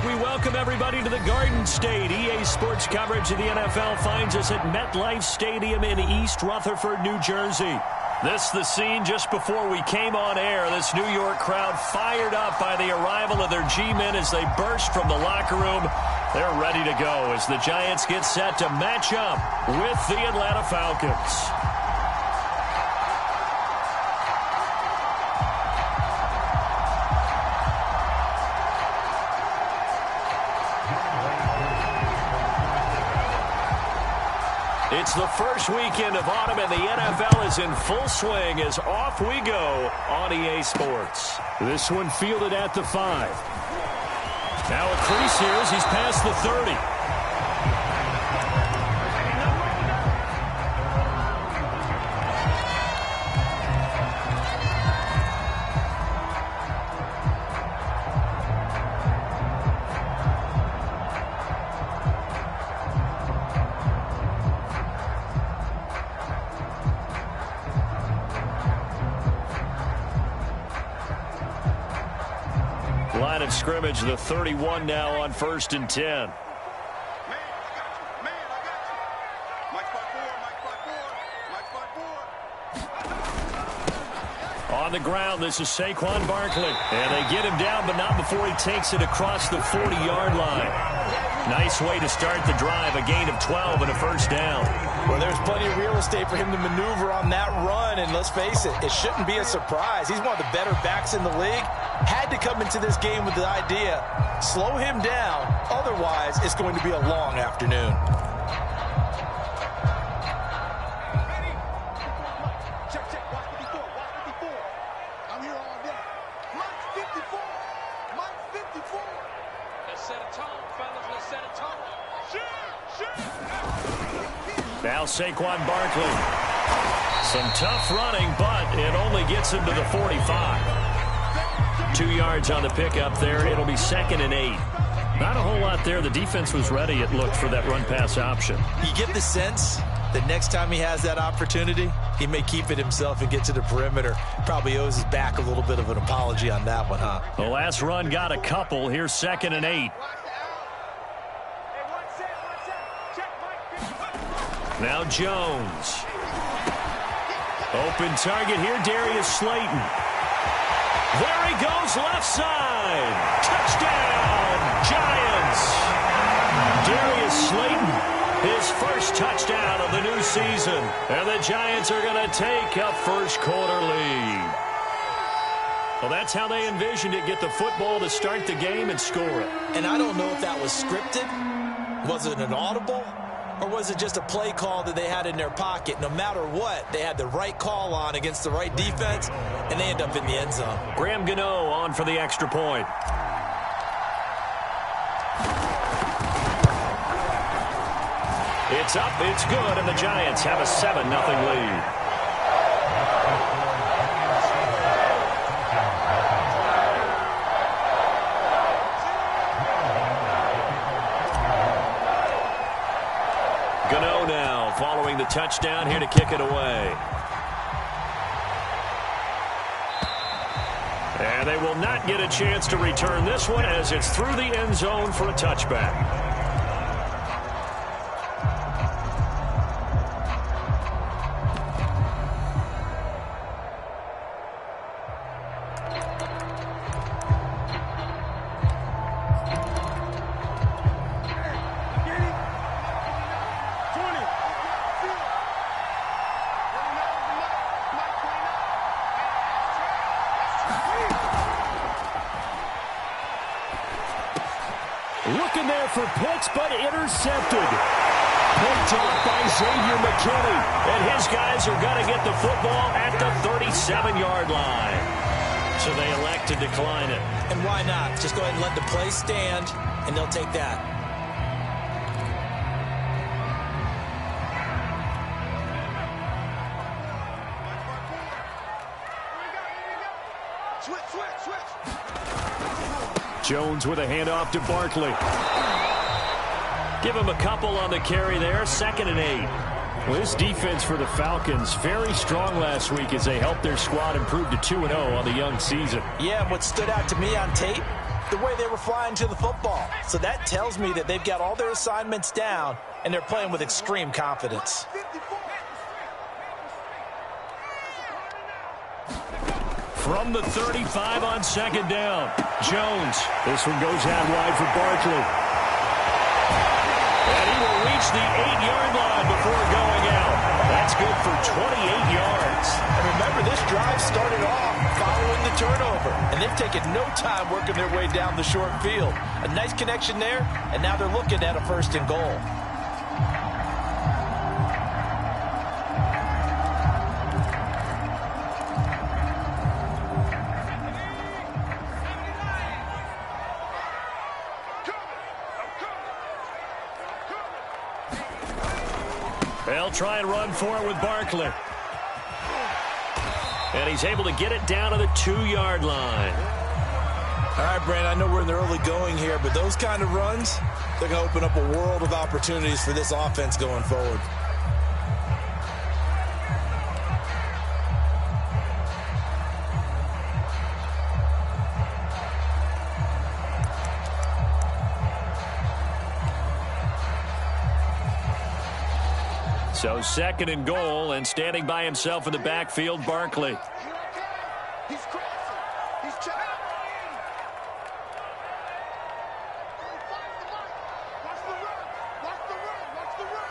We welcome everybody to the Garden State. EA Sports coverage of the NFL finds us at MetLife Stadium in East Rutherford, New Jersey. This the scene just before we came on air. This New York crowd fired up by the arrival of their G-men as they burst from the locker room. They're ready to go as the Giants get set to match up with the Atlanta Falcons. It's the first weekend of autumn, and the NFL is in full swing as off we go on EA Sports. This one fielded at the 5. Now a crease here as he's past the 30. Line of scrimmage, the 31 now on 1st and 10. On the ground, this is Saquon Barkley. And they get him down, but not before he takes it across the 40-yard line. Nice way to start the drive, a gain of 12 and a first down. Well, there's plenty of real estate for him to maneuver on that run, and let's face it, it shouldn't be a surprise. He's one of the better backs in the league. Had to come into this game with the idea, slow him down, otherwise it's going to be a long afternoon. I'm here all day. Mike's 54. Mike's 54. Let's set a tone, fellas. Let's set a tone. Now Saquon Barkley. Some tough running, but it only gets him to the 45. 2 yards on the pickup there. It'll be 2nd and 8. Not a whole lot there. The defense was ready, it looked, for that run-pass option. You get the sense that next time he has that opportunity, he may keep it himself and get to the perimeter. Probably owes his back a little bit of an apology on that one, huh? The last run got a couple. Here's 2nd and 8. Now Jones. Open target here, Darius Slayton. There he goes, left side. Touchdown, Giants. Darius Slayton, his first touchdown of the new season. And the Giants are going to take a first-quarter lead. Well, that's how they envisioned it, get the football to start the game and score it. And I don't know if that was scripted. Was it an audible? Or was it just a play call that they had in their pocket? No matter what, they had the right call on against the right defense, and they end up in the end zone. Graham Gano on for the extra point. It's up, it's good, and the Giants have a 7-0 lead. Gano now following the touchdown here to kick it away. And they will not get a chance to return this one as it's through the end zone for a touchback. Looking there for Pitts, but intercepted. Picked off by Xavier McKinney. And his guys are going to get the football at the 37-yard line. So they elect to decline it. And why not? Just go ahead and let the play stand, and they'll take that. Jones with a handoff to Barkley. Give him a couple on the carry there. 2nd and 8. Well, this defense for the Falcons, very strong last week as they helped their squad improve to 2-0 on the young season. Yeah, what stood out to me on tape, the way they were flying to the football. So that tells me that they've got all their assignments down, and they're playing with extreme confidence. From the 35 on second down, Jones. This one goes out wide for Barkley. And he will reach the 8-yard line before going out. That's good for 28 yards. And remember, this drive started off following the turnover, and they've taken no time working their way down the short field. A nice connection there, and now they're looking at a 1st and goal. They'll try and run for it with Barkley. And he's able to get it down to the 2-yard line. All right, Brandon, I know we're in the early going here, but those kind of runs, they're going to open up a world of opportunities for this offense going forward. So 2nd and goal, and standing by himself in the backfield, Barkley. He's crossing. He's checking. Watch the run. Watch the run. Watch the run.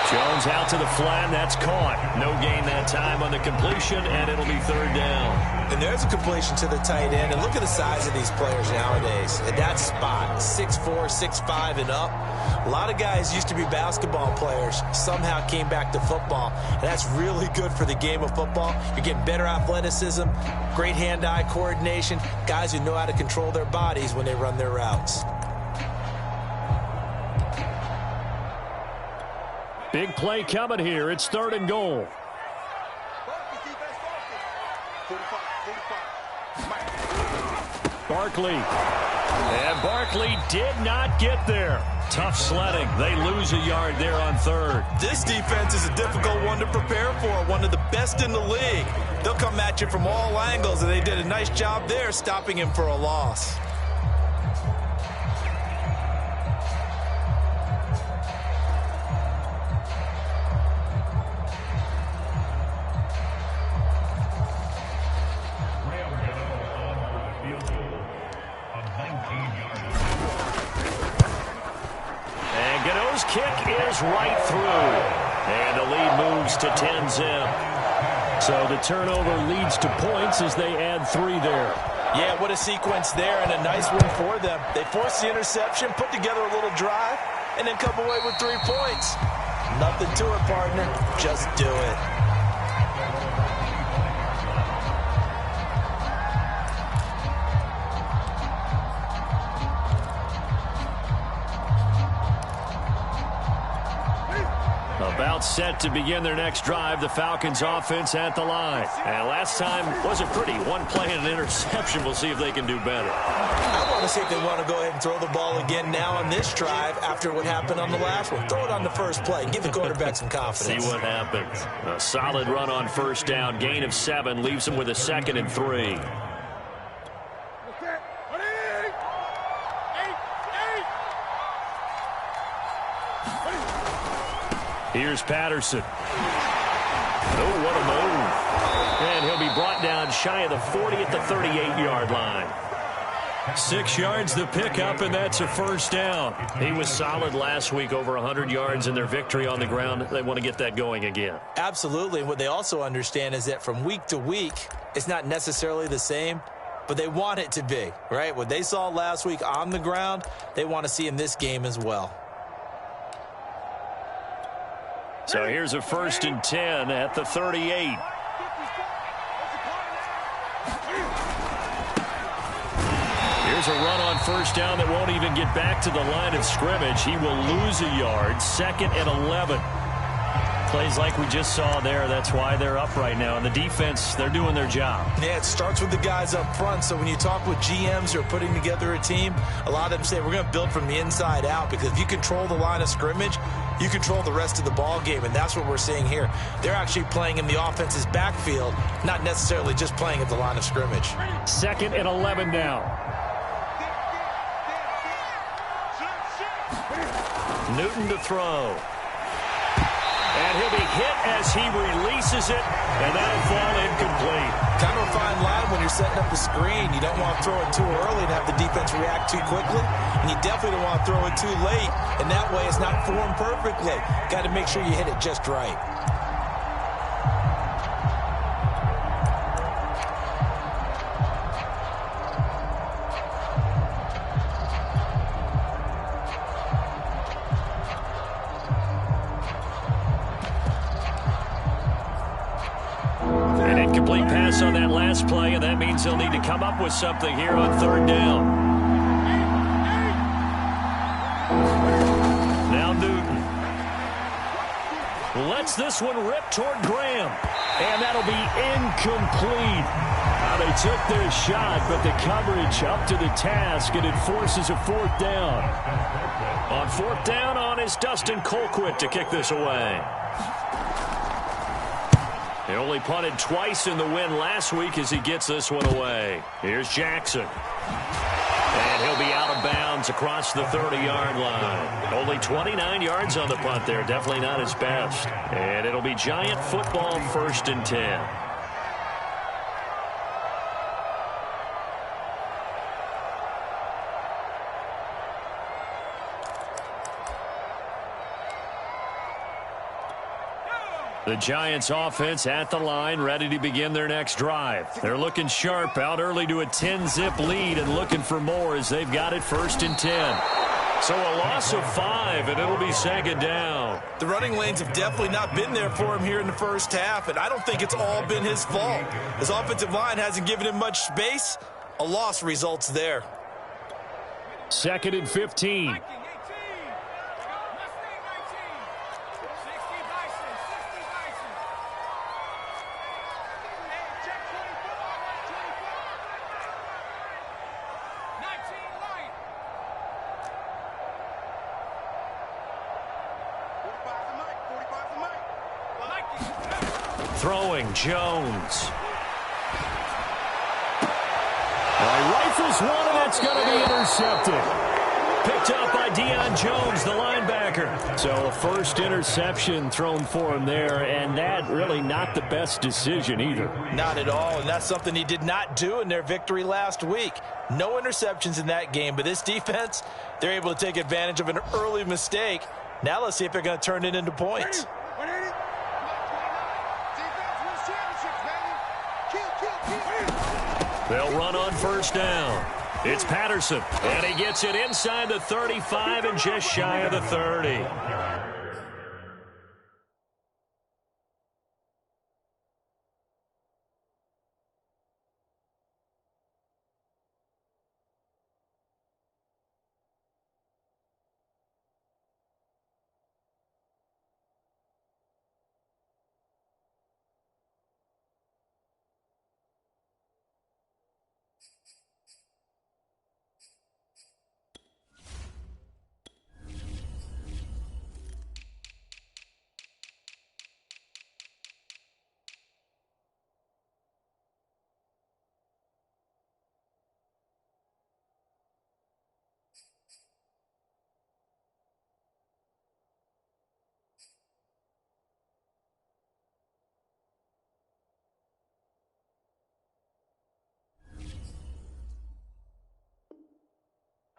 Jones out to the flat. That's caught. No gain that time on the completion, and it'll be 3rd down. And there's a completion to the tight end. And look at the size of these players nowadays. At that spot, 6'4", 6'5", and up. A lot of guys used to be basketball players, somehow came back to football, and that's really good for the game of football. You're getting better athleticism, great hand-eye coordination, guys who know how to control their bodies when they run their routes. Big play coming here. It's 3rd and goal. Barkley. And Barkley did not get there. Tough sledding. They lose a yard there on 3rd. This defense is a difficult one to prepare for, one of the best in the league. They'll come at you from all angles, and they did a nice job there stopping him for a loss. Kick is right through. And the lead moves to 10-zip. So the turnover leads to points as they add 3 there. Yeah, what a sequence there, and a nice win for them. They forced the interception, put together a little drive, and then come away with 3 points. Nothing to it, partner. Just do it. About set to begin their next drive, the Falcons offense at the line. And last time wasn't pretty. 1 play and an interception. We'll see if they can do better. I want to see if they want to go ahead and throw the ball again now on this drive after what happened on the last one. Throw it on the first play. Give the quarterback some confidence. See what happens. A solid run on 1st down. Gain of 7 leaves them with a 2nd and 3. Here's Patterson. Oh, what a move. And he'll be brought down shy of the 40 at the 38-yard line. 6 yards the pickup, and that's a 1st down. He was solid last week, over 100 yards in their victory on the ground. They want to get that going again. Absolutely. And what they also understand is that from week to week, it's not necessarily the same, but they want it to be, right? What they saw last week on the ground, they want to see in this game as well. So here's a 1st and 10 at the 38. Here's a run on 1st down that won't even get back to the line of scrimmage. He will lose a yard. 2nd and 11. Plays like we just saw there. That's why they're up right now. And the defense, they're doing their job. Yeah, it starts with the guys up front. So when you talk with GMs who are putting together a team, a lot of them say we're going to build from the inside out, because if you control the line of scrimmage, you control the rest of the ball game, and that's what we're seeing here. They're actually playing in the offense's backfield, not necessarily just playing at the line of scrimmage. 2nd and 11 now. Newton to throw. And he'll be hit as he releases it, and that'll fall incomplete. Kind of a fine line when you're setting up the screen. You don't want to throw it too early and have the defense react too quickly, and you definitely don't want to throw it too late, and that way it's not formed perfectly. Got to make sure you hit it just right. On that last play, and that means they'll need to come up with something here on 3rd down. Now Newton lets this one rip toward Graham, and that'll be incomplete. They took their shot, but the coverage up to the task, and it forces a 4th down. On 4th down on is Dustin Colquitt to kick this away. They only punted twice in the win last week as he gets this one away. Here's Jackson. And he'll be out of bounds across the 30-yard line. Only 29 yards on the punt there. Definitely not his best. And it'll be Giant football, 1st and 10. The Giants offense at the line, ready to begin their next drive. They're looking sharp, out early to a 10-zip lead and looking for more as they've got it 1st and 10. So a loss of 5, and it'll be 2nd down. The running lanes have definitely not been there for him here in the first half, and I don't think it's all been his fault. His offensive line hasn't given him much space. A loss results there. 2nd and 15. Throwing, Jones. Rifles one, and that's going to be intercepted. Picked up by Deion Jones, the linebacker. So a first interception thrown for him there, and that really not the best decision either. Not at all, and that's something he did not do in their victory last week. No interceptions in that game, but this defense, they're able to take advantage of an early mistake. Now let's see if they're going to turn it into points. They'll run on 1st down. It's Patterson, and he gets it inside the 35 and just shy of the 30.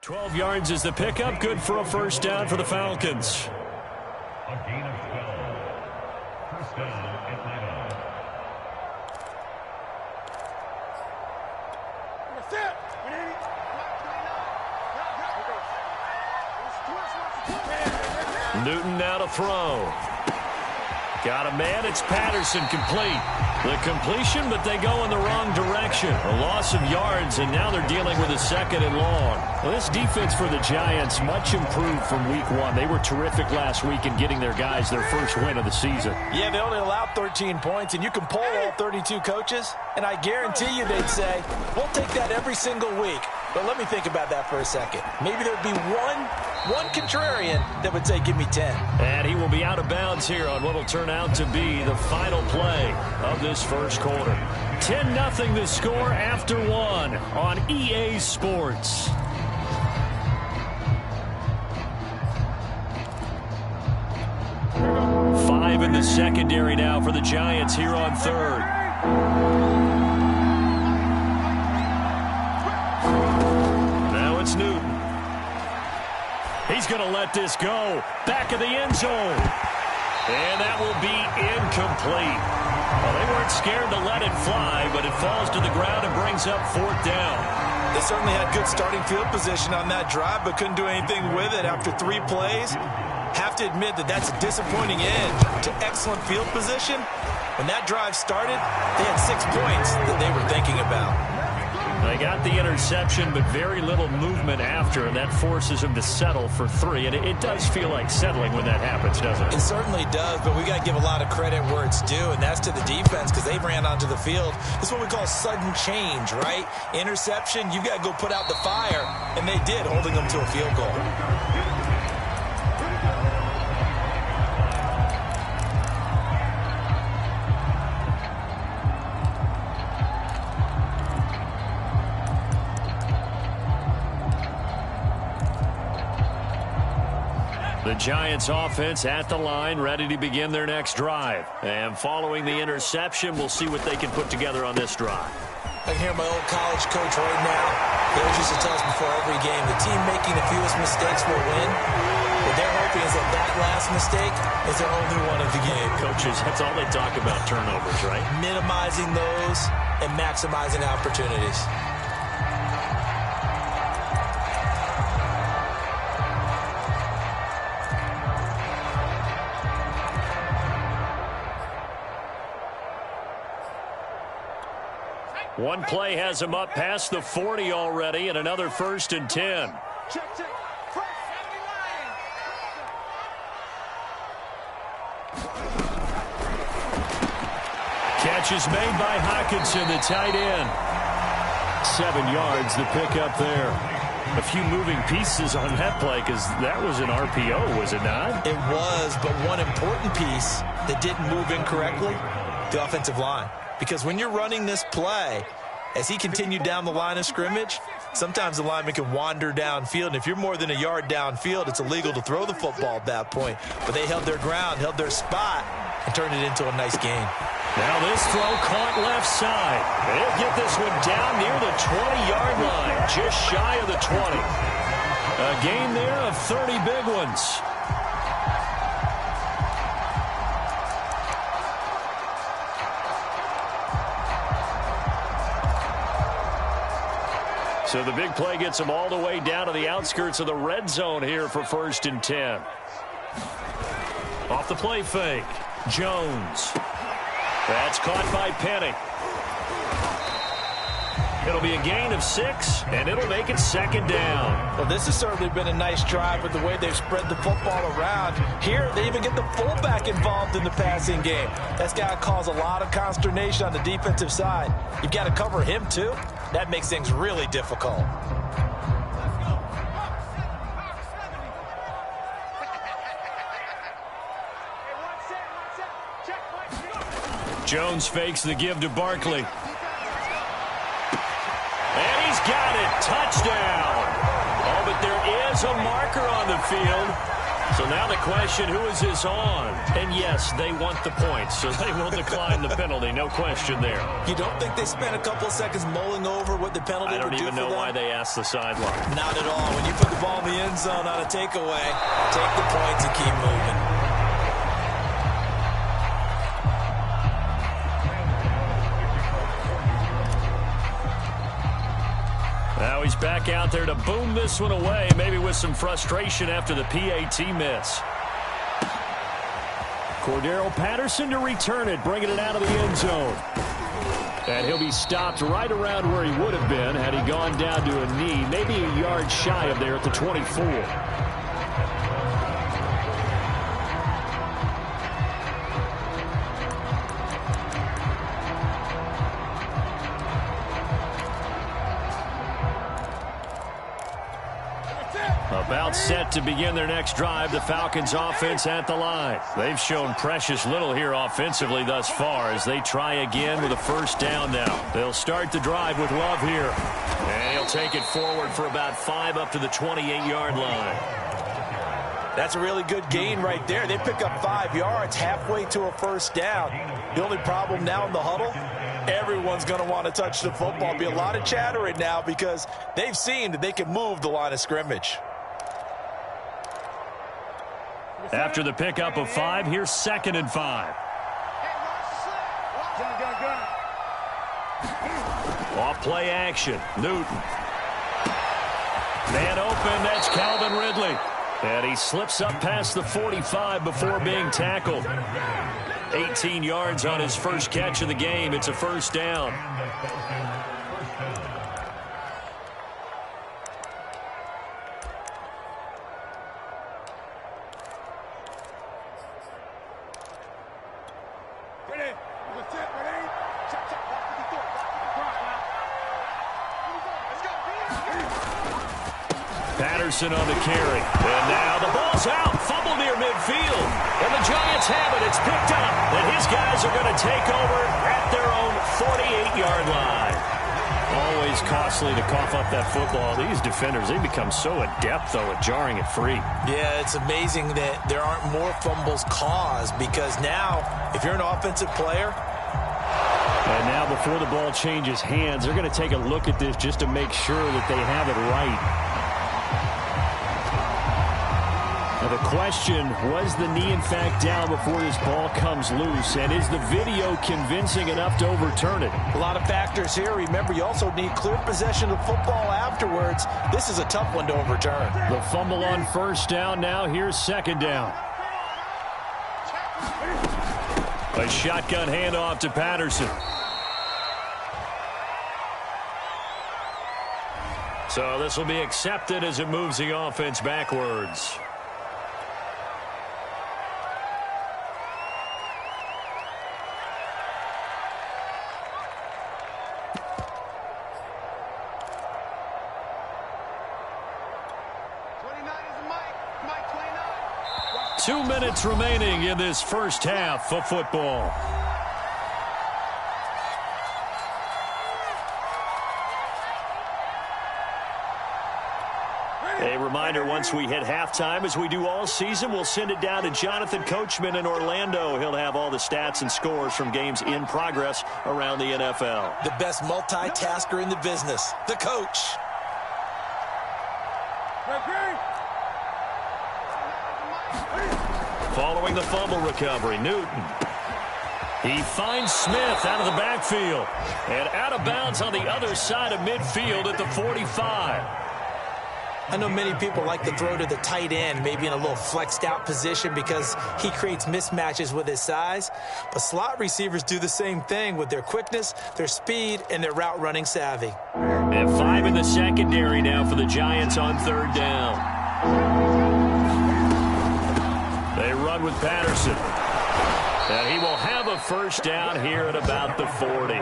$12 yards is the pickup. Good for a 1st down for the Falcons. A gain of 12. 1st down, Atlanta. Newton now to throw. Got a man. It's Patterson, complete. The completion, but they go in the wrong direction. A loss of yards, and now they're dealing with a 2nd and long. Well, this defense for the Giants, much improved from week 1. They were terrific last week in getting their guys their first win of the season. Yeah, they only allowed 13 points, and you can poll all 32 coaches, and I guarantee you they'd say, we'll take that every single week. But let me think about that for a second. Maybe there'd be one contrarian that would say, give me 10. And he will be out of bounds here on what will turn out to be the final play of this first quarter. 10-0 the score after one on EA Sports. Five in the secondary now for the Giants here on third. Now it's Newton. He's going to let this go. Back of the end zone. And that will be incomplete. Well, they weren't scared to let it fly, but it falls to the ground and brings up fourth down. They certainly had good starting field position on that drive, but couldn't do anything with it after 3 plays. Have to admit that that's a disappointing end to excellent field position. When that drive started, they had 6 points that they were thinking about. They got the interception, but very little movement after, and that forces them to settle for 3. And it does feel like settling when that happens, doesn't it? It certainly does, but we got to give a lot of credit where it's due, and that's to the defense because they ran onto the field. This is what we call sudden change, right? Interception, you got to go put out the fire, and they did, holding them to a field goal. The Giants offense at the line, ready to begin their next drive. And following the interception, we'll see what they can put together on this drive. I can hear my old college coach right now. He always used to tell us before every game, the team making the fewest mistakes will win. What they're hoping is that last mistake is their only one of the game. Coaches, that's all they talk about, turnovers, right? Minimizing those and maximizing opportunities. One play has him up past the 40 already, and another 1st and 10. Check. First, 79. Catch is made by Hockenson, the tight end. 7 yards, the pickup there. A few moving pieces on that play because that was an RPO, was it not? It was, but one important piece that didn't move incorrectly, the offensive line. Because when you're running this play, as he continued down the line of scrimmage, sometimes the lineman can wander downfield. And if you're more than a yard downfield, it's illegal to throw the football at that point. But they held their ground, held their spot, and turned it into a nice gain. Now this throw caught left side. They'll get this one down near the 20-yard line, just shy of the 20. A gain there of 30 big ones. So the big play gets them all the way down to the outskirts of the red zone here for 1st and 10. Off the play fake, Jones. That's caught by Penny. It'll be a gain of 6, and it'll make it 2nd down. Well, this has certainly been a nice drive with the way they've spread the football around. Here, they even get the fullback involved in the passing game. That's got to cause a lot of consternation on the defensive side. You've got to cover him, too. That makes things really difficult. Jones fakes the give to Barkley. And he's got it. Touchdown. Oh, but there is a marker on the field. So now the question, who is this on? And yes, they want the points, so they will decline the penalty. No question there. You don't think they spent a couple of seconds mulling over what the penalty would do for them? I don't even know why they asked the sideline. Not at all. When you put the ball in the end zone on a takeaway, take the points and keep moving. Now he's back out there to boom this one away, maybe with some frustration after the PAT miss. Cordero Patterson to return it, bringing it out of the end zone. And he'll be stopped right around where he would have been had he gone down to a knee, maybe a yard shy of there at the 24. About set to begin their next drive, the Falcons offense at the line. They've shown precious little here offensively thus far as they try again with a first down now. They'll start the drive with Love here. And he'll take it forward for about 5 up to the 28-yard line. That's a really good gain right there. They pick up 5 yards halfway to a first down. The only problem now in the huddle, everyone's going to want to touch the football. There'll be a lot of chattering now because they've seen that they can move the line of scrimmage. After the pickup of 5, here's 2nd and 5. Off play action. Newton. Man open, that's Calvin Ridley. And he slips up past the 45 before being tackled. 18 yards on his first catch of the game. It's a first down. Patterson on the carry. And now the ball's out. Fumble near midfield. And the Giants have it. It's picked up. And his guys are going to take over at their own 48-yard line. Always costly to cough up that football. These defenders, they become so adept, though, at jarring it free. Yeah, it's amazing that there aren't more fumbles caused because now, if you're an offensive player, and now before the ball changes hands, they're going to take a look at this just to make sure that they have it right. Now the question, was the knee in fact down before this ball comes loose? And is the video convincing enough to overturn it? A lot of factors here. Remember, you also need clear possession of football afterwards. This is a tough one to overturn. The fumble on first down. Now here's 2nd down. A shotgun handoff to Patterson. So this will be accepted as it moves the offense backwards. Two minutes remaining in this first half of football. A reminder, once we hit halftime, as we do all season, we'll send it down to Jonathan Coachman in Orlando. He'll have all the stats and scores from games in progress around the NFL. The best multitasker in the business, the coach. Following the fumble recovery, Newton. He finds Smith out of the backfield. And out of bounds on the other side of midfield at the 45. I know many people like to throw to the tight end, maybe in a little flexed out position because he creates mismatches with his size. But slot receivers do the same thing with their quickness, their speed, and their route running savvy. And 5 in the secondary now for the Giants on 3rd down. They run with Patterson. And he will have a first down here at about the 40.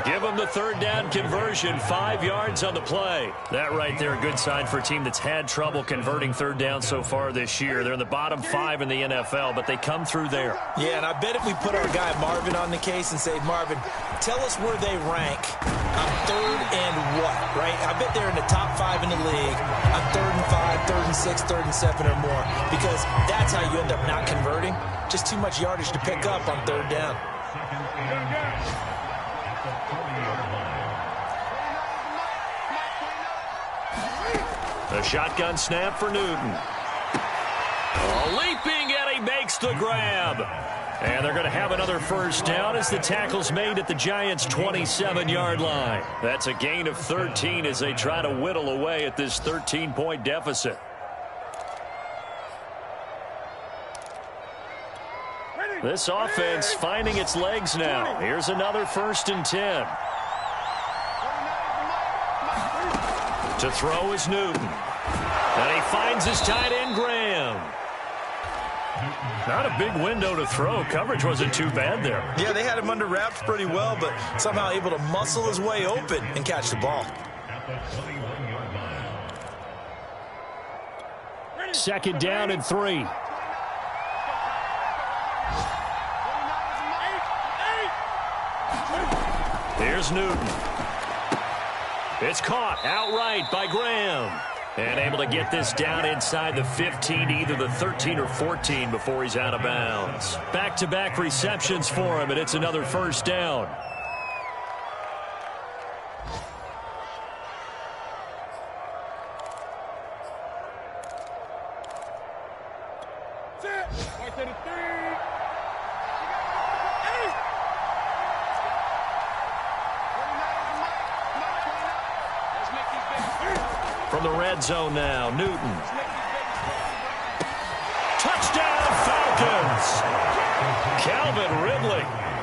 Give him the 3rd down conversion, 5 yards on the play. That right there, a good sign for a team that's had trouble converting 3rd down so far this year. They're in the bottom 5 in the NFL, but they come through there. Yeah, and I bet if we put our guy Marvin on the case and say, Marvin, tell us where they rank on 3rd and what, right? I bet they're in the top 5 in the league on 3rd and 5, 3rd and 6, 3rd and 7 or more, because that's how you end up not converting. Just too much yardage to pick up on 3rd down. A shotgun snap for Newton. Leaping, and he makes the grab. And they're going to have another first down as the tackle's made at the Giants' 27-yard line. That's a gain of 13 as they try to whittle away at this 13-point deficit. This offense finding its legs now. Here's another 1st and 10. To throw is Newton. And he finds his tight end, Graham. Not a big window to throw. Coverage wasn't too bad there. Yeah, they had him under wraps pretty well, but somehow able to muscle his way open and catch the ball. 2nd down and 3. Here's Newton. It's caught outright by Graham. And able to get this down inside the 15, either the 13 or 14 before he's out of bounds. Back-to-back receptions for him, and it's another 1st down. From the red zone now, Newton. Touchdown, Falcons! Calvin Ridley,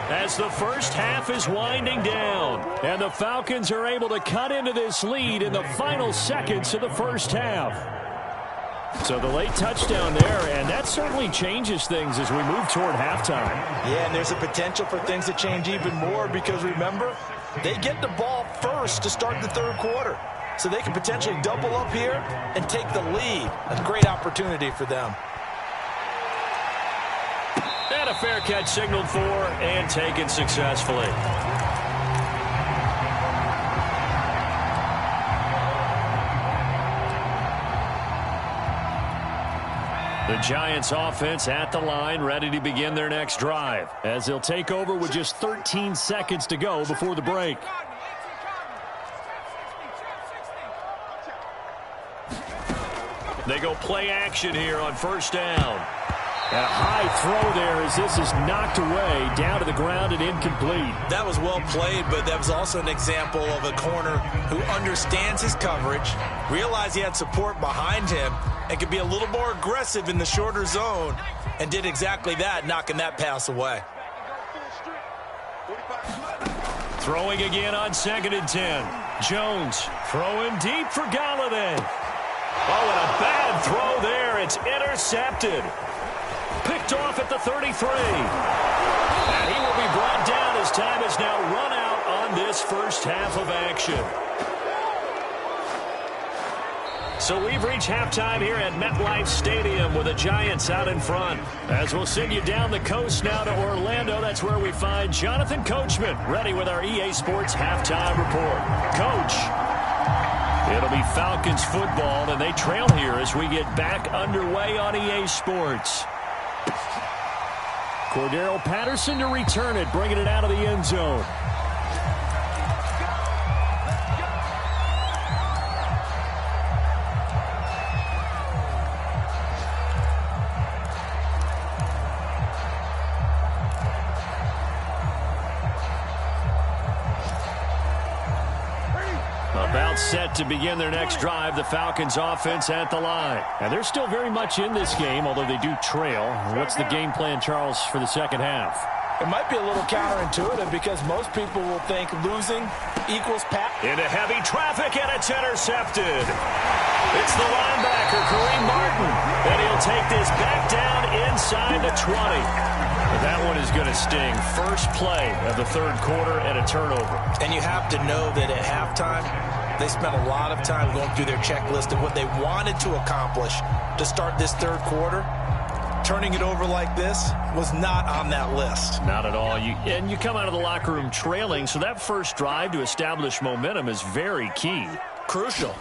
as the first half is winding down. And the Falcons are able to cut into this lead in the final seconds of the first half. So the late touchdown there, and that certainly changes things as we move toward halftime. Yeah, and there's a potential for things to change even more because, remember, they get the ball first to start the 3rd quarter. So they can potentially double up here and take the lead. A great opportunity for them. And a fair catch signaled for and taken successfully. The Giants offense at the line, ready to begin their next drive, as they'll take over with just 13 seconds to go before the break. They go play action here on 1st down. And a high throw there as this is knocked away, down to the ground and incomplete. That was well played, but that was also an example of a corner who understands his coverage, realized he had support behind him, and could be a little more aggressive in the shorter zone, and did exactly that, knocking that pass away. Throwing again on 2nd and 10. Jones throwing deep for Galladay. Oh, and a bad throw there. It's intercepted. Picked off at the 33. And he will be brought down as time is now run out on this first half of action. So we've reached halftime here at MetLife Stadium with the Giants out in front. As we'll send you down the coast now to Orlando, that's where we find Jonathan Coachman ready with our EA Sports halftime report. Coach. It'll be Falcons football, and they trail here as we get back underway on EA Sports. Cordero Patterson to return it, bringing it out of the end zone. About set to begin their next drive, the Falcons offense at the line. And they're still very much in this game, although they do trail. What's the game plan, Charles, for the second half? It might be a little counterintuitive because most people will think losing equals pass. Into heavy traffic, and it's intercepted. It's the linebacker, Kareem Martin, and he'll take this back down inside the 20. But that one is going to sting. First play of the 3rd quarter and a turnover. And you have to know that at halftime, they spent a lot of time going through their checklist of what they wanted to accomplish to start this 3rd quarter. Turning it over like this was not on that list. Not at all. And you come out of the locker room trailing, so that first drive to establish momentum is very key. Crucial.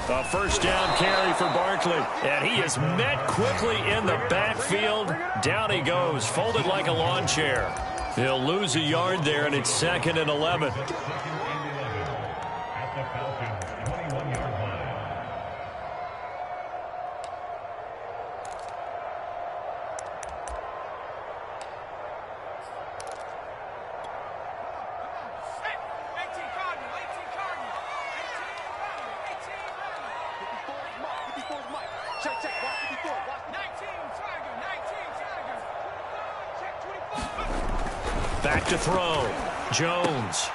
A 1st down carry for Barkley. And he is met quickly in the backfield. Down he goes, folded like a lawn chair. He'll lose a yard there, and it's 2nd and 11. Back to throw. Jones.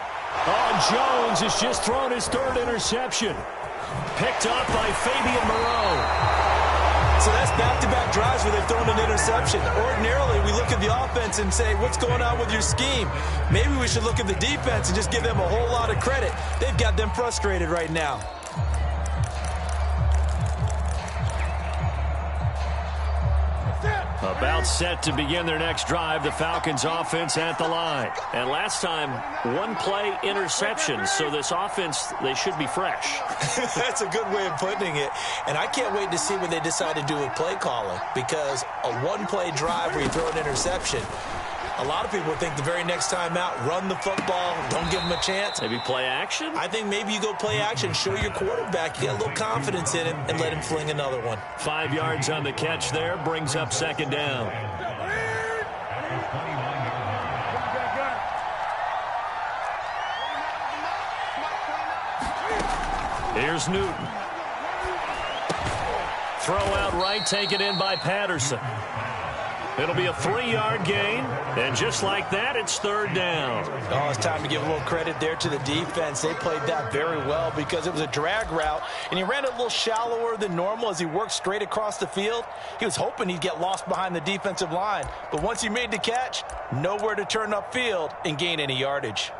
Oh, Jones has just thrown his 3rd interception. Picked up by Fabian Moreau. So that's back-to-back drives where they've thrown an interception. Ordinarily, we look at the offense and say, what's going on with your scheme? Maybe we should look at the defense and just give them a whole lot of credit. They've got them frustrated right now. About set to begin their next drive, the Falcons offense at the line. And last time, one-play interception, so this offense, they should be fresh. That's a good way of putting it. And I can't wait to see what they decide to do with play calling, because a one-play drive where you throw an interception, a lot of people think the very next time out, run the football, don't give them a chance. Maybe play action? I think maybe you go play action, show your quarterback you got a little confidence in him, and let him fling another one. 5 yards on the catch there, brings up second down. Here's Newton. Throw out right, taken in by Patterson. It'll be a 3-yard gain, and just like that, it's third down. Oh, it's time to give a little credit there to the defense. They played that very well because it was a drag route, and he ran it a little shallower than normal as he worked straight across the field. He was hoping he'd get lost behind the defensive line, but once he made the catch, nowhere to turn upfield and gain any yardage.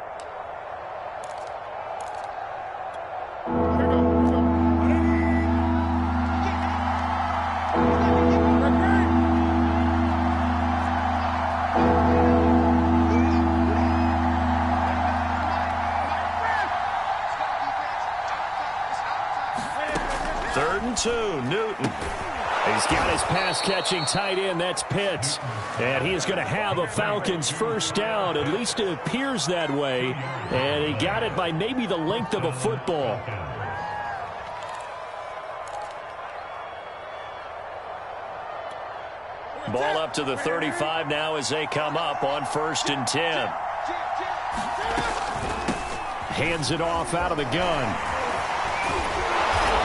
Newton. He's got his pass-catching tight end. That's Pitts. And he is going to have a Falcons first down. At least it appears that way. And he got it by maybe the length of a football. Ball up to the 35 now as they come up on 1st and 10. Hands it off out of the gun.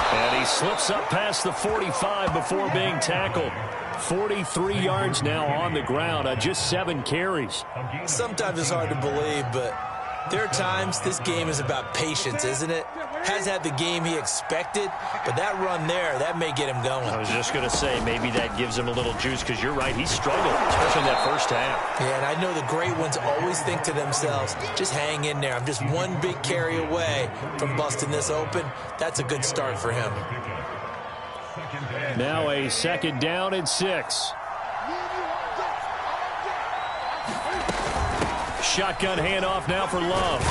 And he slips up past the 45 before being tackled. 43 yards now on the ground on just 7 carries. Sometimes it's hard to believe, but there are times this game is about patience, isn't it? Has had the game he expected, but that run there, that may get him going. I was just going to say, maybe that gives him a little juice, because you're right, he struggled, especially in that first half. Yeah, and I know the great ones always think to themselves, just hang in there. I'm just one big carry away from busting this open. That's a good start for him. Now a 2nd down and 6. Shotgun handoff now for Love.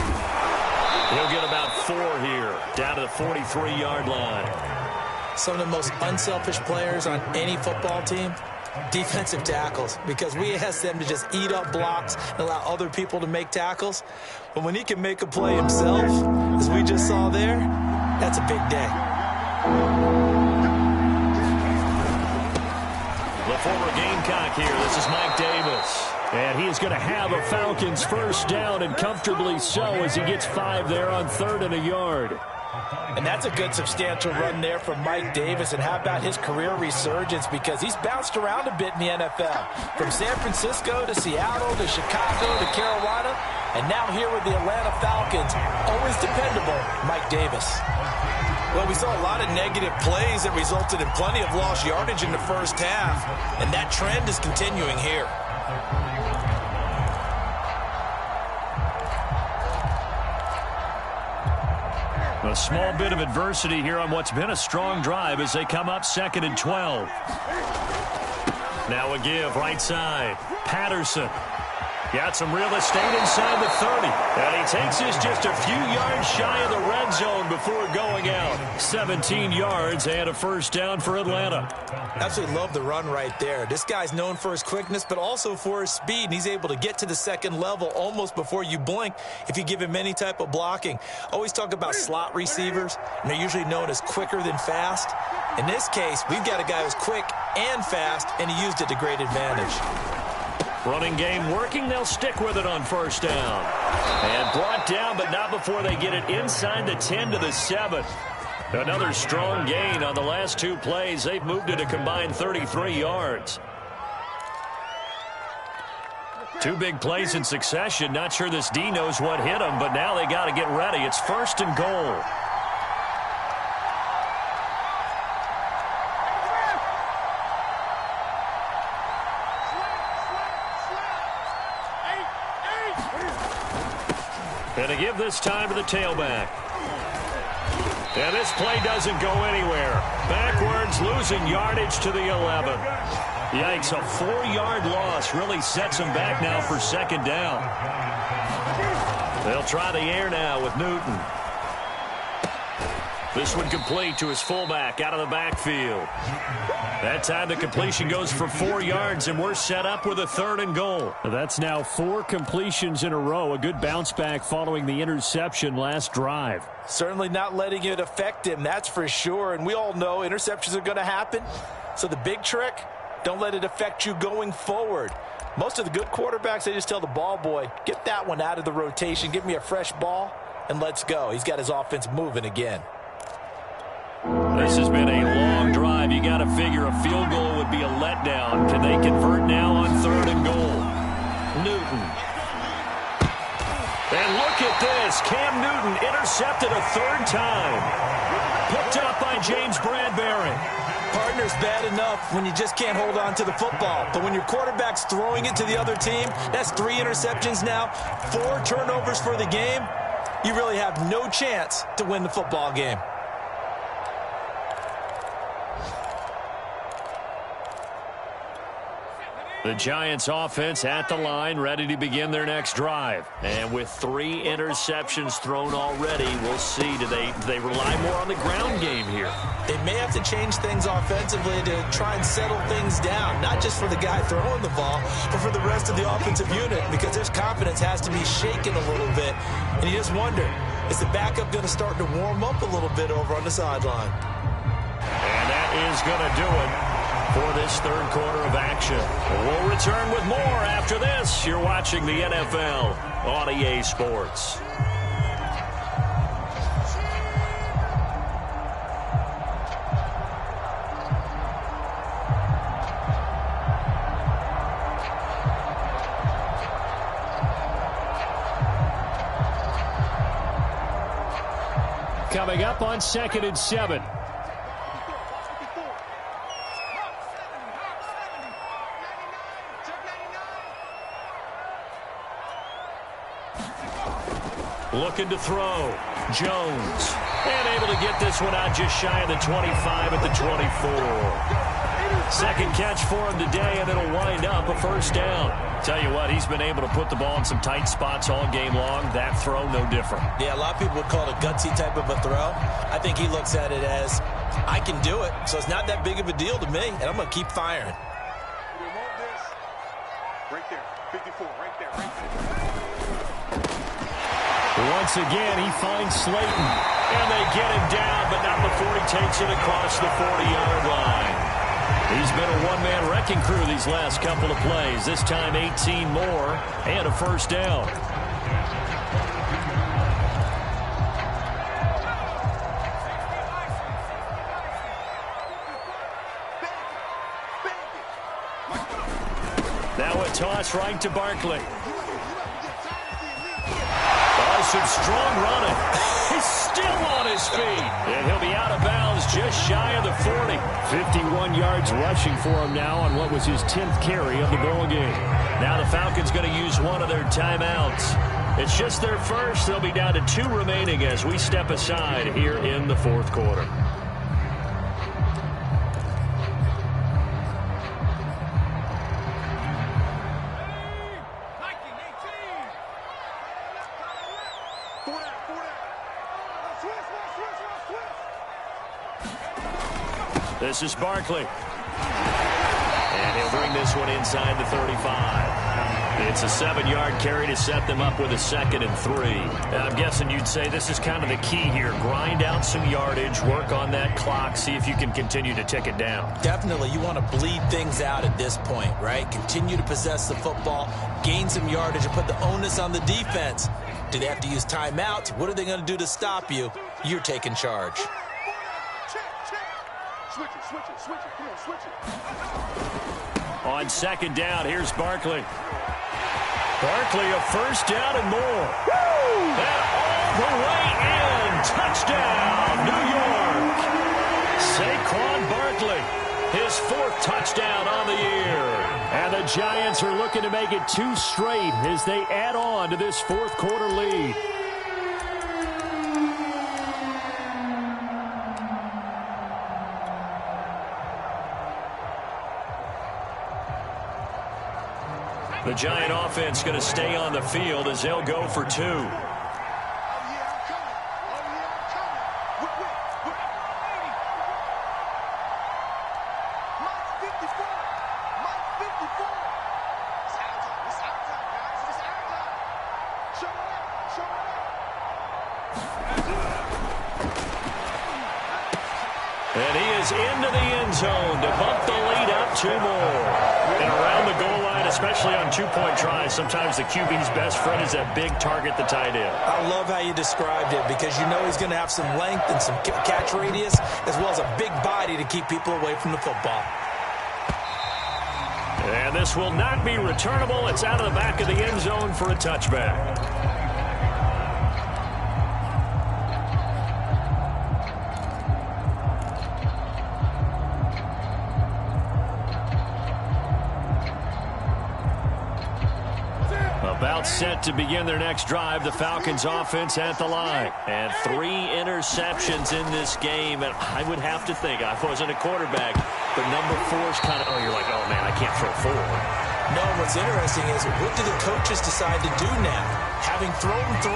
He'll get about 4 here, down to the 43-yard line. Some of the most unselfish players on any football team, defensive tackles, because we ask them to just eat up blocks and allow other people to make tackles. But when he can make a play himself, as we just saw there, that's a big day. The former Gamecock here. This is Mike Davis. And he is going to have a Falcons first down, and comfortably so, as he gets 5 there on 3rd and a yard. And that's a good substantial run there from Mike Davis. And how about his career resurgence? Because he's bounced around a bit in the NFL. From San Francisco to Seattle to Chicago to Carolina. And now here with the Atlanta Falcons, always dependable, Mike Davis. Well, we saw a lot of negative plays that resulted in plenty of lost yardage in the first half. And that trend is continuing here. A small bit of adversity here on what's been a strong drive as they come up 2nd and 12. Now a give right side. Patterson got some real estate inside the 30. And he takes this just a few yards shy of the red zone before going out. 17 yards and a first down for Atlanta. Absolutely love the run right there. This guy's known for his quickness, but also for his speed. And he's able to get to the 2nd level almost before you blink if you give him any type of blocking. Always talk about slot receivers, and they're usually known as quicker than fast. In this case, we've got a guy who's quick and fast, and he used it to great advantage. Running game working. They'll stick with it on first down. And brought down, but not before they get it inside the 10 to the 7. Another strong gain on the last 2 plays. They've moved it a combined 33 yards. 2 big plays in succession. Not sure this D knows what hit him, but now they got to get ready. It's 1st and goal. And to give this time to the tailback. And this play doesn't go anywhere. Backwards, losing yardage to the 11. Yikes, a 4-yard loss really sets them back now for second down. They'll try the air now with Newton. This one complete to his fullback out of the backfield. That time the completion goes for 4 yards, and we're set up with a 3rd and goal. That's now 4 completions in a row. A good bounce back following the interception last drive. Certainly not letting it affect him, that's for sure. And we all know interceptions are going to happen. So the big trick, don't let it affect you going forward. Most of the good quarterbacks, they just tell the ball boy, get that one out of the rotation, give me a fresh ball, and let's go. He's got his offense moving again. This has been a long drive. You got to figure a field goal would be a letdown. Can they convert now on 3rd and goal? Newton. And look at this. Cam Newton intercepted a 3rd time. Picked up by James Bradbury. Partner's bad enough when you just can't hold on to the football. But when your quarterback's throwing it to the other team, that's 3 interceptions now, 4 turnovers for the game. You really have no chance to win the football game. The Giants offense at the line, ready to begin their next drive. And with 3 interceptions thrown already, we'll see. Do they rely more on the ground game here? They may have to change things offensively to try and settle things down, not just for the guy throwing the ball, but for the rest of the offensive unit, because their confidence has to be shaken a little bit. And you just wonder, is the backup going to start to warm up a little bit over on the sideline? And that is going to do it for this 3rd quarter of action. We'll return with more after this. You're watching the NFL on EA Sports. Coming up on 2nd and 7. Looking to throw. Jones. And able to get this one out just shy of the 25 at the 24. 2nd catch for him today, and it'll wind up a 1st down. Tell you what, he's been able to put the ball in some tight spots all game long. That throw, no different. Yeah, a lot of people would call it a gutsy type of a throw. I think he looks at it as, I can do it, so it's not that big of a deal to me, and I'm going to keep firing. Right there, 54, right there. Once again, he finds Slayton. And they get him down, but not before he takes it across the 40-yard line. He's been a one-man wrecking crew these last couple of plays. This time 18 more and a 1st down. Now a toss right to Barkley. Some strong running. He's still on his feet. And he'll be out of bounds just shy of the 40. 51 yards rushing for him now on what was his 10th carry of the ball game. Now the Falcons going to use one of their timeouts. It's just their first. They'll be down to 2 remaining as we step aside here in the 4th quarter. This is Barkley. And he'll bring this one inside the 35. It's a 7-yard carry to set them up with a 2nd and 3. I'm guessing you'd say this is kind of the key here. Grind out some yardage, work on that clock, see if you can continue to tick it down. Definitely. You want to bleed things out at this point, right? Continue to possess the football, gain some yardage, and put the onus on the defense. Do they have to use timeouts? What are they going to do to stop you? You're taking charge. Switch it. Come on, switch it. On 2nd down, here's Barkley. Barkley, a 1st down and more. And all the way in. Touchdown, New York. Saquon Barkley, his 4th touchdown on the year. And the Giants are looking to make it 2 straight as they add on to this 4th quarter lead. The Giant offense going to stay on the field as they'll go for 2. And he is into the end zone to bump the lead up 2 more. And around the goal line, especially on 2-point tries, sometimes the QB's best friend is that big target, the tight end. I love how you described it because you know he's going to have some length and some catch radius as well as a big body to keep people away from the football. And this will not be returnable. It's out of the back of the end zone for a touchback. About set to begin their next drive. The Falcons offense at the line. And 3 interceptions in this game. And I would have to think, I wasn't a quarterback, but number 4 is kind of, you're like, oh, man, I can't throw 4. No, what's interesting is what do the coaches decide to do now? Having thrown 3,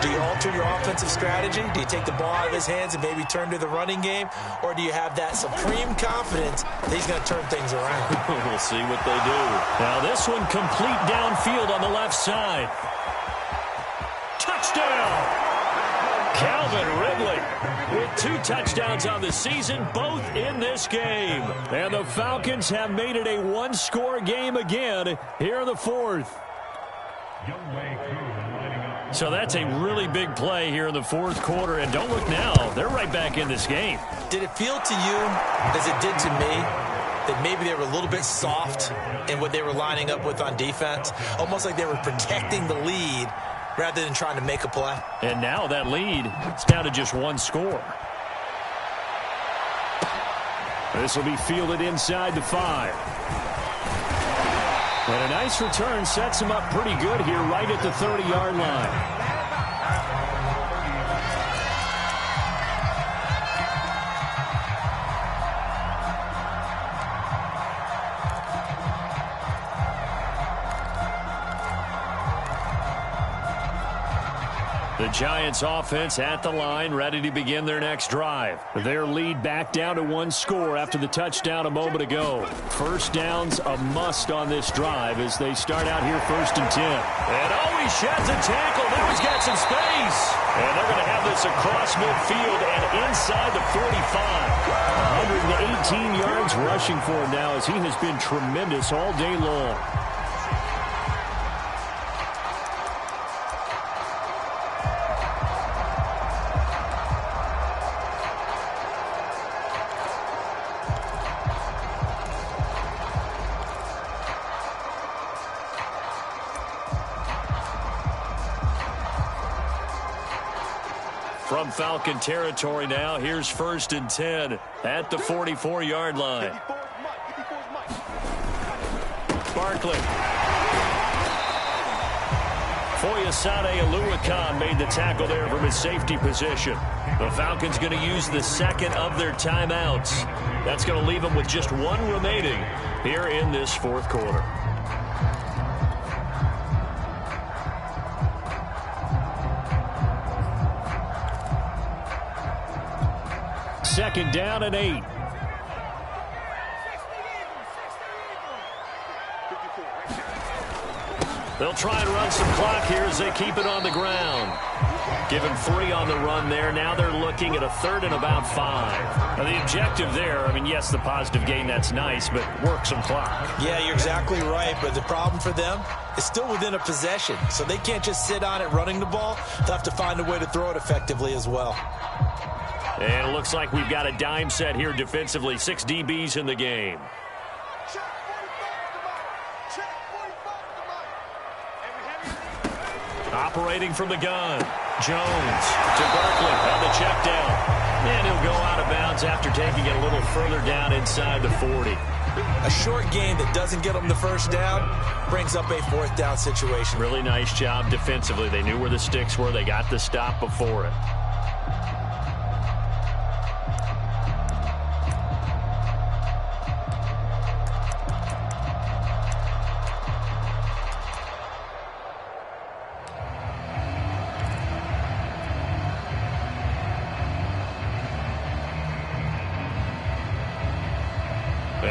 do you alter your offensive strategy? Do you take the ball out of his hands and maybe turn to the running game? Or do you have that supreme confidence that he's going to turn things around? We'll see what they do. Now this one complete downfield on the left side. Touchdown! Calvin Ridley with 2 touchdowns on the season, both in this game. And the Falcons have made it a 1-score game again here in the 4th. So that's a really big play here in the 4th quarter. And don't look now, they're right back in this game. Did it feel to you, as it did to me, that maybe they were a little bit soft in what they were lining up with on defense? Almost like they were protecting the lead rather than trying to make a play. And now that lead is down to just 1 score. This will be fielded inside the 5. And a nice return sets him up pretty good here right at the 30-yard line. The Giants offense at the line, ready to begin their next drive. Their lead back down to 1 score after the touchdown a moment ago. First down's a must on this drive as they start out here 1st and 10. And he sheds a tackle. Now he's got some space. And they're going to have this across midfield and inside the 45. 118 yards rushing for him now as he has been tremendous all day long. From Falcon territory now, here's 1st and 10 at the 44-yard line. Barkley. Foyesade Oluwakan made the tackle there from his safety position. The Falcons going to use the 2nd of their timeouts. That's going to leave them with just 1 remaining here in this 4th quarter. Second down and 8. They'll try and run some clock here as they keep it on the ground. Given 3 on the run there. Now they're looking at a 3rd and about 5. Now the objective there, I mean, yes, the positive gain, that's nice, but work some clock. Yeah, you're exactly right, but the problem for them is still within a possession. So they can't just sit on it running the ball. They'll have to find a way to throw it effectively as well. And it looks like we've got a dime set here defensively. 6 DBs in the game. Operating from the gun. Jones to Barkley on the check down. And he'll go out of bounds after taking it a little further down inside the 40. A short game that doesn't get them the 1st down brings up a 4th down situation. Really nice job defensively. They knew where the sticks were. They got the stop before it.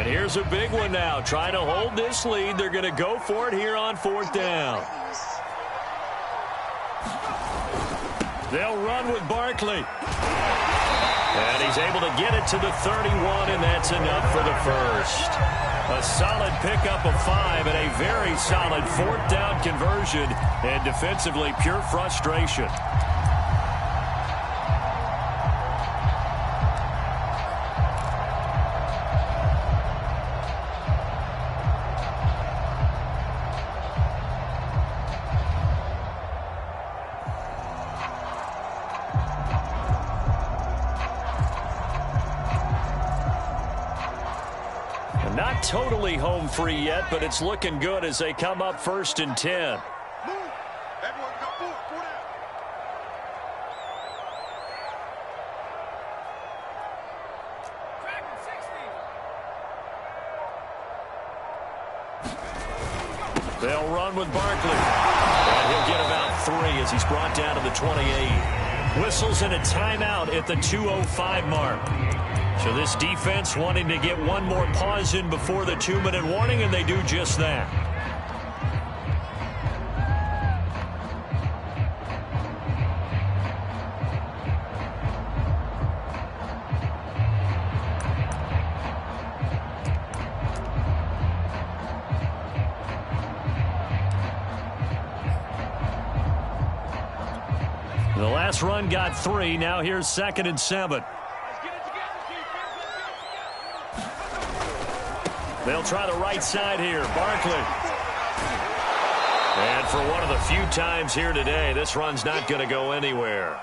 And here's a big one now. Trying to hold this lead. They're going to go for it here on 4th down. They'll run with Barkley. And he's able to get it to the 31, and that's enough for the first. A solid pickup of 5 and a very solid 4th down conversion, and defensively pure frustration. Not totally home free yet, but it's looking good as they come up 1st and 10. Move. Everyone go forward. Go down. They'll run with Barkley. And he'll get about 3 as he's brought down to the 28. Whistles and a timeout at the 2:05 mark. So this defense wanting to get one more pause in before the 2-minute warning, and they do just that. The last run got 3. Now here's 2nd and 7. They'll try the right side here. Barkley. And for one of the few times here today, this run's not going to go anywhere.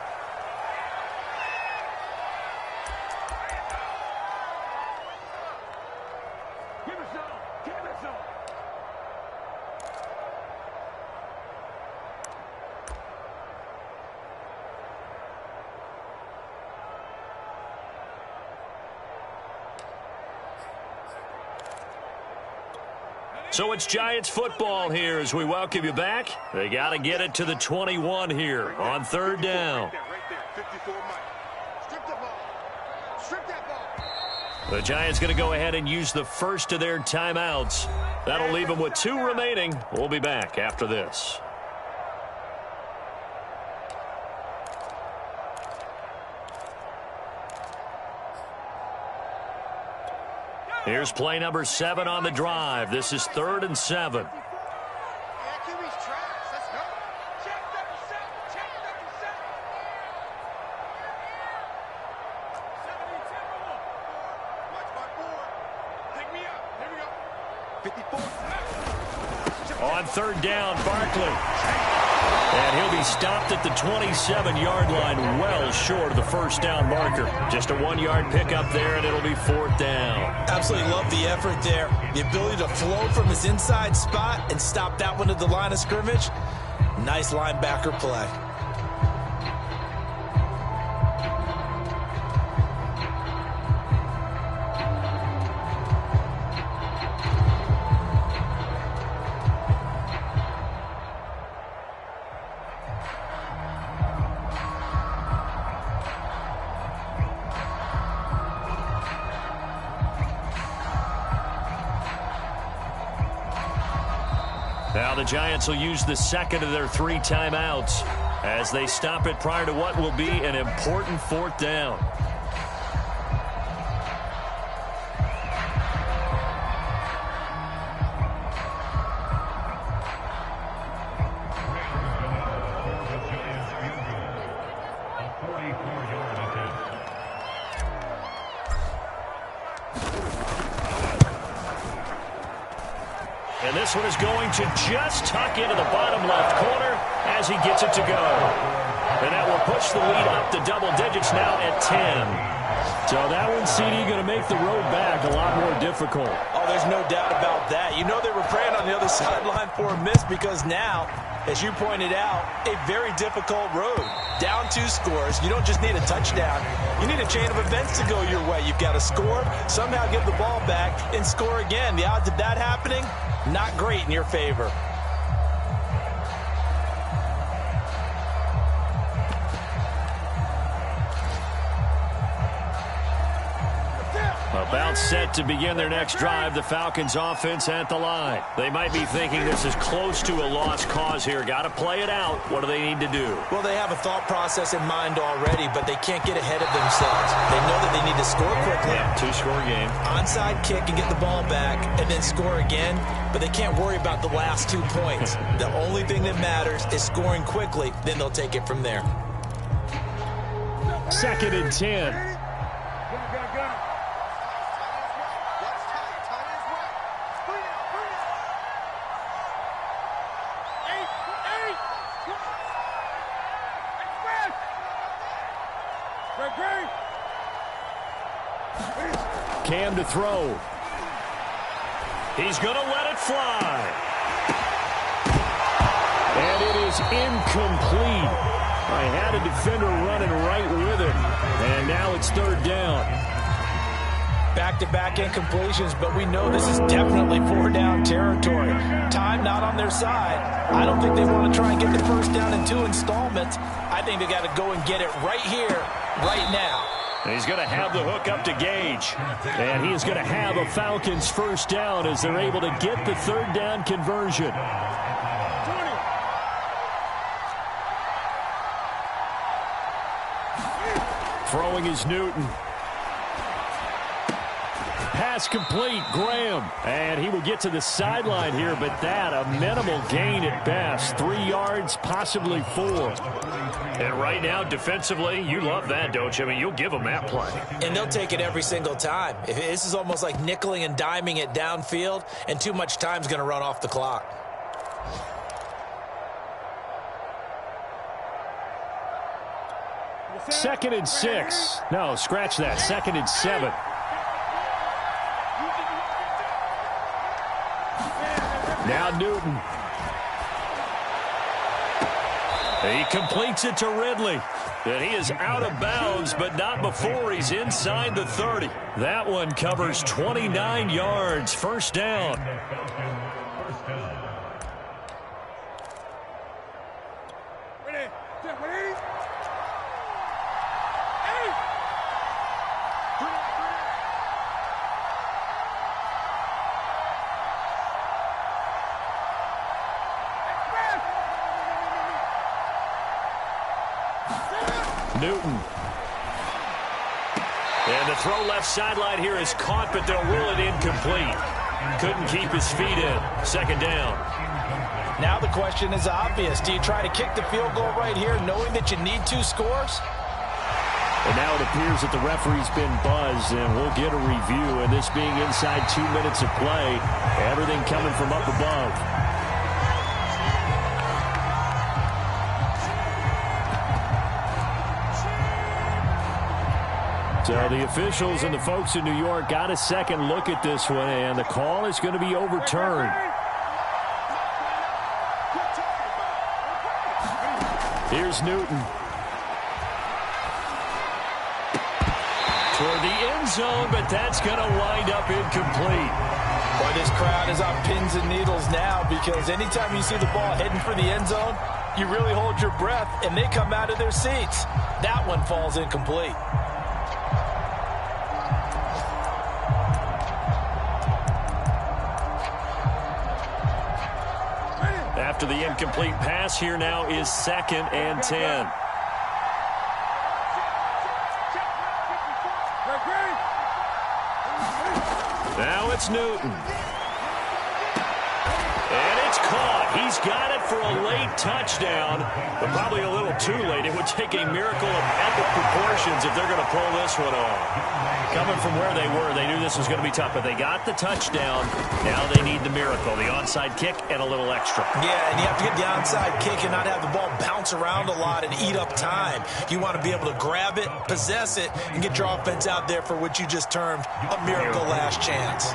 So it's Giants football here as we welcome you back. They got to get it to the 21 here on 3rd down. The Giants going to go ahead and use the first of their timeouts. That'll leave them with 2 remaining. We'll be back after this. Here's play number 7 on the drive. This is 3rd and 7. On 3rd down, Barkley. And he'll be stopped at the 27-yard line, well short of the 1st down marker. Just a 1-yard pickup there, and it'll be 4th down. Absolutely love the effort there. The ability to flow from his inside spot and stop that one at the line of scrimmage. Nice linebacker play. Now the Giants will use the 2nd of their 3 timeouts as they stop it prior to what will be an important 4th down. And this one is going to just tuck into the bottom left corner as he gets it to go. And that will push the lead up to double digits now at 10. So that one, CD, going to make the road back a lot more difficult. Oh, there's no doubt about that. You know they were praying on the other sideline for a miss because now, as you pointed out, a very difficult road. Down 2 scores. You don't just need a touchdown. You need a chain of events to go your way. You've got to score, somehow give the ball back, and score again. The odds of that happening, not great in your favor. Down. About set to begin their next drive, the Falcons offense at the line. They might be thinking this is close to a lost cause here. Got to play it out. What do they need to do? Well, they have a thought process in mind already, but they can't get ahead of themselves. They know that they need to score quickly. Yeah, two-score game. Onside kick and get the ball back and then score again, but they can't worry about the last 2 points. The only thing that matters is scoring quickly, then they'll take it from there. 2nd and 10. Cam to throw. He's going to let it fly. And it is incomplete. I had a defender running right with it. And now it's 3rd down. Back-to-back incompletions, but we know this is definitely 4-down territory. Time not on their side. I don't think they want to try and get the first down in 2 installments. I think they got to go and get it right here, right now. And he's going to have the hook up to Gage. And he is going to have a Falcons first down as they're able to get the 3rd down conversion. Throwing is Newton. Pass complete, Graham. And he will get to the sideline here, but that a minimal gain at best. 3 yards, possibly 4. And right now, defensively, you love that, don't you? I mean, you'll give them that play. And they'll take it every single time. This is almost like nickeling and diming it downfield, and too much time's going to run off the clock. Second and 6. No, scratch that. 2nd and 7. Now Newton. He completes it to Ridley. And he is out of bounds, but not before he's inside the 30. That one covers 29 yards. First down. Newton. And the throw left sideline here is caught, but they'll rule it incomplete. Couldn't keep his feet in. 2nd down. Now the question is obvious. Do you try to kick the field goal right here knowing that you need 2 scores? And now it appears that the referee's been buzzed, and we'll get a review. And this being inside 2 minutes of play, everything coming from up above. So the officials and the folks in New York got a second look at this one, and the call is going to be overturned. Here's Newton. Toward the end zone, but that's going to wind up incomplete. Boy, this crowd is on pins and needles now, because anytime you see the ball heading for the end zone, you really hold your breath, and they come out of their seats. That one falls incomplete. After the incomplete pass, here now is 2nd and 10. Now it's Newton. And it's caught. He's got it for a late touchdown, but probably a little too late. It would take a miracle of epic proportions if they're going to pull this one off. Coming from where they were, they knew this was going to be tough, but they got the touchdown. Now they need the miracle, the onside kick and a little extra. Yeah, and you have to get the onside kick and not have the ball bounce around a lot and eat up time. You want to be able to grab it, possess it, and get your offense out there for what you just termed a miracle last chance.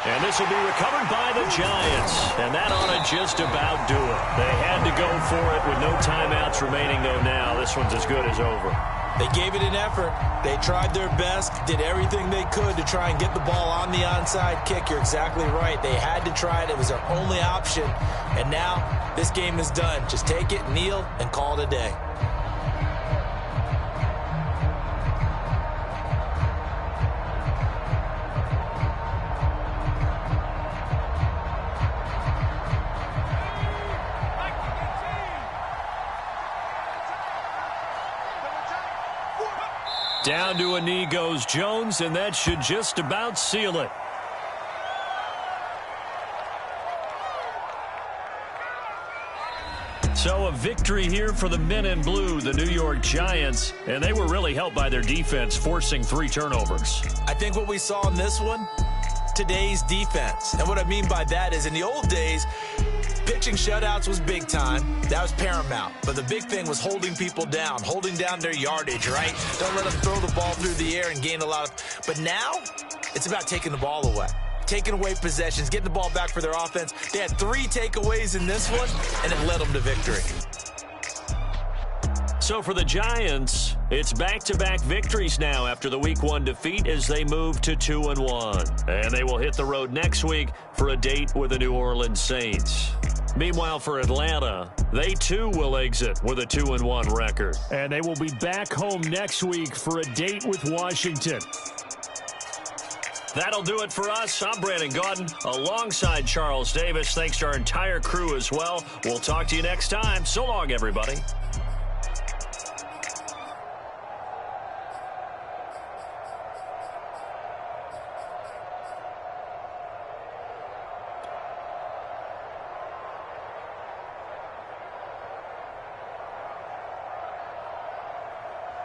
And this will be recovered by the Giants. And that ought to just about do it. They had to go for it with no timeouts remaining, though, now. This one's as good as over. They gave it an effort. They tried their best, did everything they could to try and get the ball on the onside kick. You're exactly right. They had to try it. It was their only option. And now this game is done. Just take it, kneel, and call it a day. Down to a knee goes Jones, and that should just about seal it. So a victory here for the men in blue, the New York Giants, and they were really helped by their defense, forcing 3 turnovers. I think what we saw in this one, today's defense. And what I mean by that is in the old days, pitching shutouts was big time. That was paramount. But the big thing was holding people down, holding down their yardage, right? Don't let them throw the ball through the air and gain a lot of... But now, it's about taking the ball away. Taking away possessions, getting the ball back for their offense. They had 3 takeaways in this one, and it led them to victory. So for the Giants, it's back-to-back victories now after the Week 1 defeat as they move to 2-1. And they will hit the road next week for a date with the New Orleans Saints. Meanwhile, for Atlanta, they too will exit with a 2-1 record. And they will be back home next week for a date with Washington. That'll do it for us. I'm Brandon Gaudin alongside Charles Davis. Thanks to our entire crew as well. We'll talk to you next time. So long, everybody.